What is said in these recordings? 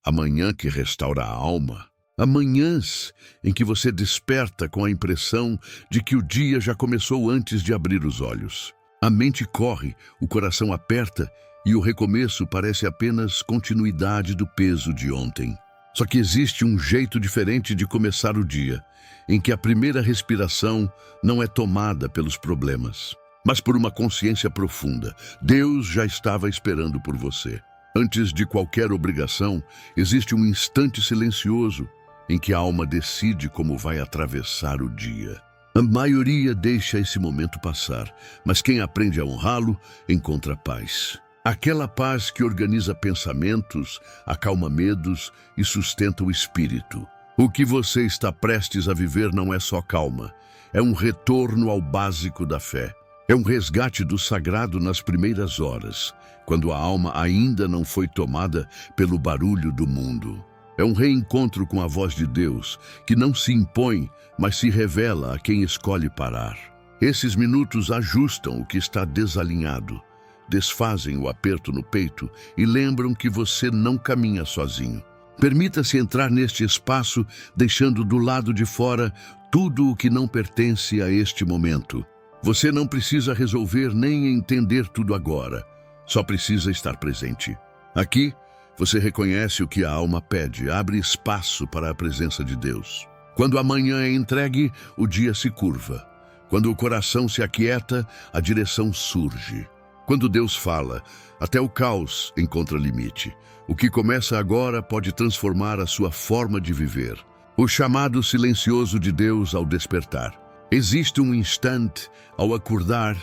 a manhã que restaura a alma. Há manhãs em que você desperta com a impressão de que o dia já começou antes de abrir os olhos. A mente corre, o coração aperta e o recomeço parece apenas continuidade do peso de ontem. Só que existe um jeito diferente de começar o dia, em que a primeira respiração não é tomada pelos problemas, mas por uma consciência profunda. Deus já estava esperando por você. Antes de qualquer obrigação, existe um instante silencioso em que a alma decide como vai atravessar o dia. A maioria deixa esse momento passar, mas quem aprende a honrá-lo encontra paz. Aquela paz que organiza pensamentos, acalma medos e sustenta o espírito. O que você está prestes a viver não é só calma, é um retorno ao básico da fé. É um resgate do sagrado nas primeiras horas, quando a alma ainda não foi tomada pelo barulho do mundo. É um reencontro com a voz de Deus, que não se impõe, mas se revela a quem escolhe parar. Esses minutos ajustam o que está desalinhado, desfazem o aperto no peito e lembram que você não caminha sozinho. Permita-se entrar neste espaço, deixando do lado de fora tudo o que não pertence a este momento. Você não precisa resolver nem entender tudo agora, só precisa estar presente. Aqui, você reconhece o que a alma pede, abre espaço para a presença de Deus. Quando a manhã é entregue, o dia se curva. Quando o coração se aquieta, a direção surge. Quando Deus fala, até o caos encontra limite. O que começa agora pode transformar a sua forma de viver. O chamado silencioso de Deus ao despertar. Existe um instante, ao acordar,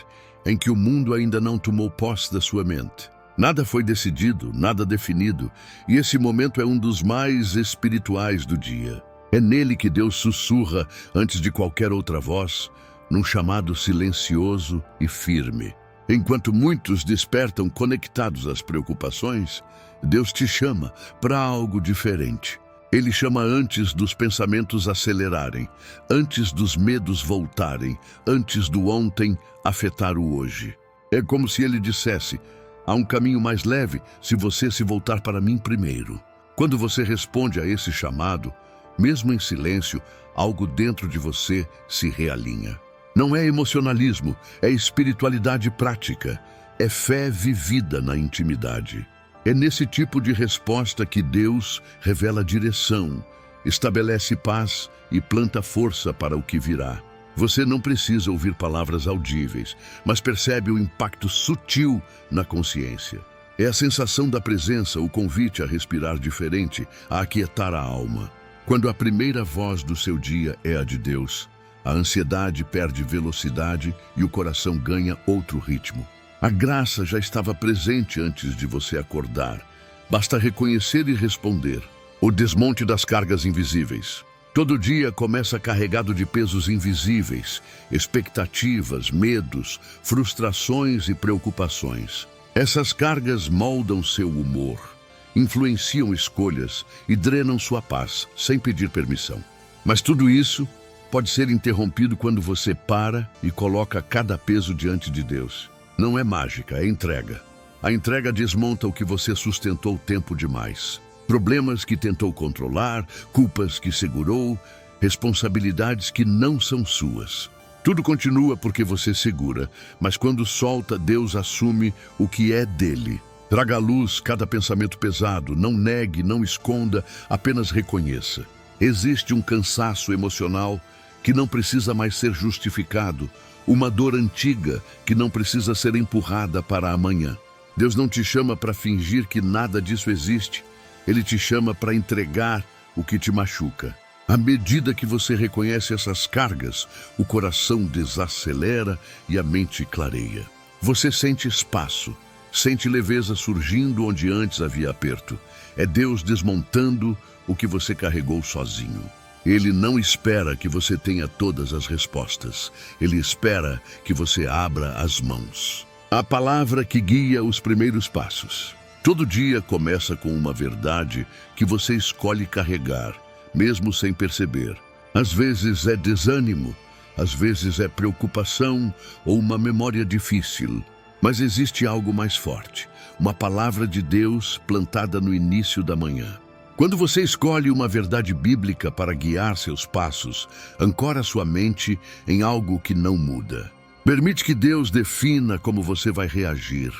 em que o mundo ainda não tomou posse da sua mente. Nada foi decidido, nada definido, e esse momento é um dos mais espirituais do dia. É nele que Deus sussurra, antes de qualquer outra voz, num chamado silencioso e firme. Enquanto muitos despertam conectados às preocupações, Deus te chama para algo diferente. Ele chama antes dos pensamentos acelerarem, antes dos medos voltarem, antes do ontem afetar o hoje. É como se ele dissesse: há um caminho mais leve se você se voltar para mim primeiro. Quando você responde a esse chamado, mesmo em silêncio, algo dentro de você se realinha. Não é emocionalismo, é espiritualidade prática, é fé vivida na intimidade. É nesse tipo de resposta que Deus revela direção, estabelece paz e planta força para o que virá. Você não precisa ouvir palavras audíveis, mas percebe o impacto sutil na consciência. É a sensação da presença, o convite a respirar diferente, a aquietar a alma. Quando a primeira voz do seu dia é a de Deus, a ansiedade perde velocidade e o coração ganha outro ritmo. A graça já estava presente antes de você acordar. Basta reconhecer e responder. O desmonte das cargas invisíveis. Todo dia começa carregado de pesos invisíveis, expectativas, medos, frustrações e preocupações. Essas cargas moldam seu humor, influenciam escolhas e drenam sua paz, sem pedir permissão. Mas tudo isso pode ser interrompido quando você para e coloca cada peso diante de Deus. Não é mágica, é entrega. A entrega desmonta o que você sustentou tempo demais. Problemas que tentou controlar, culpas que segurou, responsabilidades que não são suas. Tudo continua porque você segura, mas quando solta, Deus assume o que é dele. Traga à luz cada pensamento pesado, não negue, não esconda, apenas reconheça. Existe um cansaço emocional que não precisa mais ser justificado, uma dor antiga que não precisa ser empurrada para amanhã. Deus não te chama para fingir que nada disso existe. Ele te chama para entregar o que te machuca. À medida que você reconhece essas cargas, o coração desacelera e a mente clareia. Você sente espaço, sente leveza surgindo onde antes havia aperto. É Deus desmontando o que você carregou sozinho. Ele não espera que você tenha todas as respostas. Ele espera que você abra as mãos. A palavra que guia os primeiros passos. Todo dia começa com uma verdade que você escolhe carregar, mesmo sem perceber. Às vezes é desânimo, às vezes é preocupação ou uma memória difícil. Mas existe algo mais forte, uma palavra de Deus plantada no início da manhã. Quando você escolhe uma verdade bíblica para guiar seus passos, ancora sua mente em algo que não muda. Permite que Deus defina como você vai reagir,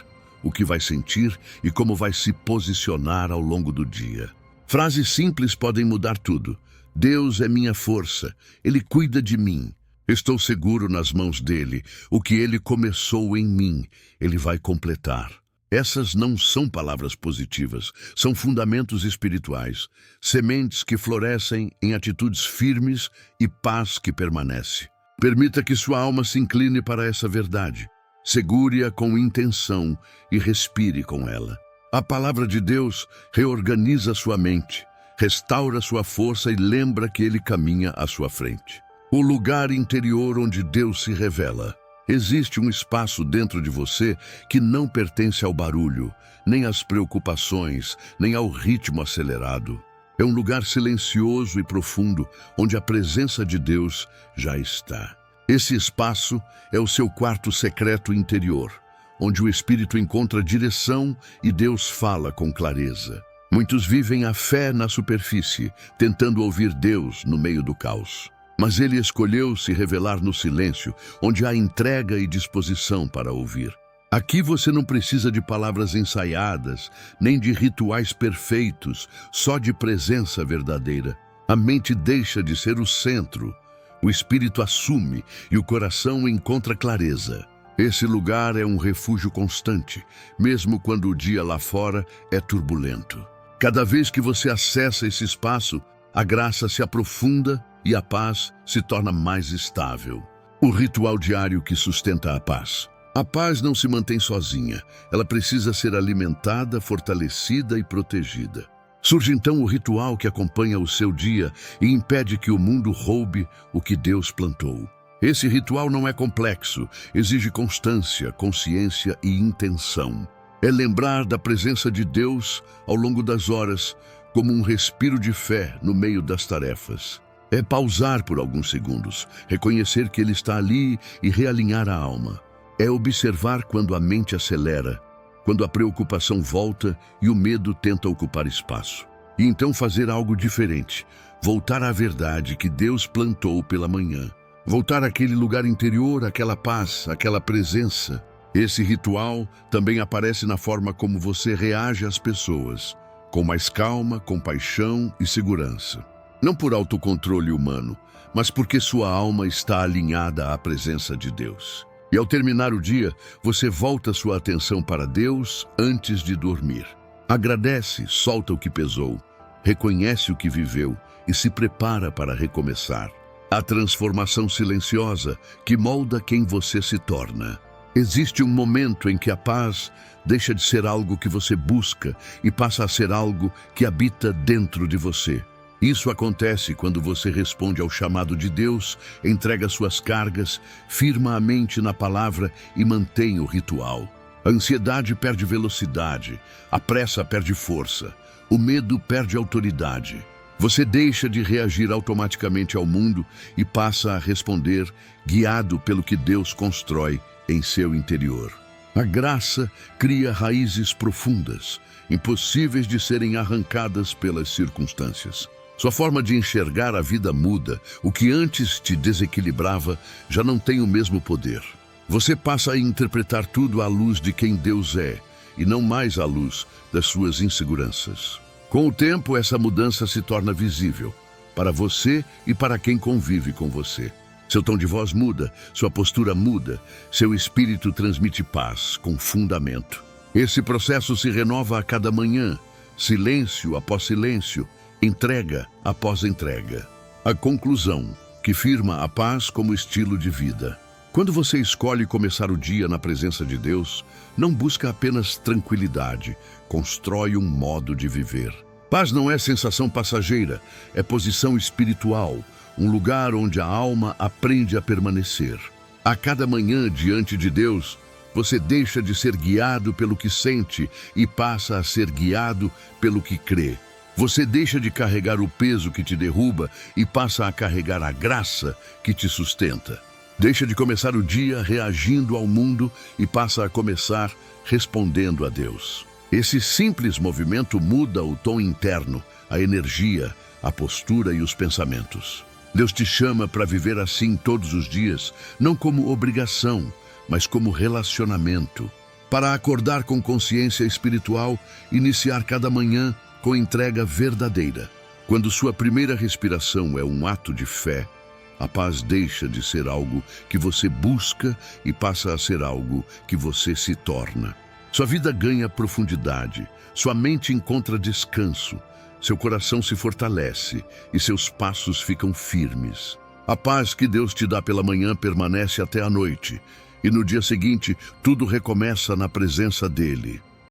o que vai sentir e como vai se posicionar ao longo do dia. Frases simples podem mudar tudo. Deus é minha força, Ele cuida de mim. Estou seguro nas mãos dele. O que ele começou em mim, ele vai completar. Essas não são palavras positivas, são fundamentos espirituais, sementes que florescem em atitudes firmes e paz que permanece. Permita que sua alma se incline para essa verdade. Segure-a com intenção e respire com ela. A palavra de Deus reorganiza sua mente, restaura sua força e lembra que ele caminha à sua frente. O lugar interior onde Deus se revela. Existe um espaço dentro de você que não pertence ao barulho, nem às preocupações, nem ao ritmo acelerado. É um lugar silencioso e profundo, onde a presença de Deus já está. Esse espaço é o seu quarto secreto interior, onde o Espírito encontra direção e Deus fala com clareza. Muitos vivem a fé na superfície, tentando ouvir Deus no meio do caos. Mas ele escolheu se revelar no silêncio, onde há entrega e disposição para ouvir. Aqui você não precisa de palavras ensaiadas, nem de rituais perfeitos, só de presença verdadeira. A mente deixa de ser o centro, o espírito assume e o coração encontra clareza. Esse lugar é um refúgio constante, mesmo quando o dia lá fora é turbulento. Cada vez que você acessa esse espaço, a graça se aprofunda e a paz se torna mais estável. O ritual diário que sustenta a paz. A paz não se mantém sozinha, ela precisa ser alimentada, fortalecida e protegida. Surge então o ritual que acompanha o seu dia e impede que o mundo roube o que Deus plantou. Esse ritual não é complexo, exige constância, consciência e intenção. É lembrar da presença de Deus ao longo das horas, como um respiro de fé no meio das tarefas. É pausar por alguns segundos, reconhecer que Ele está ali e realinhar a alma. É observar quando a mente acelera, quando a preocupação volta e o medo tenta ocupar espaço. E então fazer algo diferente, voltar à verdade que Deus plantou pela manhã. Voltar àquele lugar interior, àquela paz, àquela presença. Esse ritual também aparece na forma como você reage às pessoas, com mais calma, compaixão e segurança. Não por autocontrole humano, mas porque sua alma está alinhada à presença de Deus. E ao terminar o dia, você volta sua atenção para Deus antes de dormir. Agradece, solta o que pesou, reconhece o que viveu e se prepara para recomeçar. A transformação silenciosa que molda quem você se torna. Existe um momento em que a paz deixa de ser algo que você busca e passa a ser algo que habita dentro de você. Isso acontece quando você responde ao chamado de Deus, entrega suas cargas, firma a mente na palavra e mantém o ritual. A ansiedade perde velocidade, a pressa perde força, o medo perde autoridade. Você deixa de reagir automaticamente ao mundo e passa a responder, guiado pelo que Deus constrói em seu interior. A graça cria raízes profundas, impossíveis de serem arrancadas pelas circunstâncias. Sua forma de enxergar a vida muda. O que antes te desequilibrava já não tem o mesmo poder. Você passa a interpretar tudo à luz de quem Deus é, e não mais à luz das suas inseguranças. Com o tempo, essa mudança se torna visível, para você e para quem convive com você. Seu tom de voz muda, sua postura muda, seu espírito transmite paz, com fundamento. Esse processo se renova a cada manhã, silêncio após silêncio, entrega após entrega. A conclusão, que firma a paz como estilo de vida. Quando você escolhe começar o dia na presença de Deus, não busca apenas tranquilidade, constrói um modo de viver. Paz não é sensação passageira, é posição espiritual, um lugar onde a alma aprende a permanecer. A cada manhã diante de Deus, você deixa de ser guiado pelo que sente e passa a ser guiado pelo que crê. Você deixa de carregar o peso que te derruba e passa a carregar a graça que te sustenta. Deixa de começar o dia reagindo ao mundo e passa a começar respondendo a Deus. Esse simples movimento muda o tom interno, a energia, a postura e os pensamentos. Deus te chama para viver assim todos os dias, não como obrigação, mas como relacionamento. Para acordar com consciência espiritual, iniciar cada manhã com entrega verdadeira. Quando sua primeira respiração é um ato de fé, a paz deixa de ser algo que você busca e passa a ser algo que você se torna. Sua vida ganha profundidade, sua mente encontra descanso, seu coração se fortalece e seus passos ficam firmes. A paz que Deus te dá pela manhã permanece até a noite, e no dia seguinte tudo recomeça na presença dele.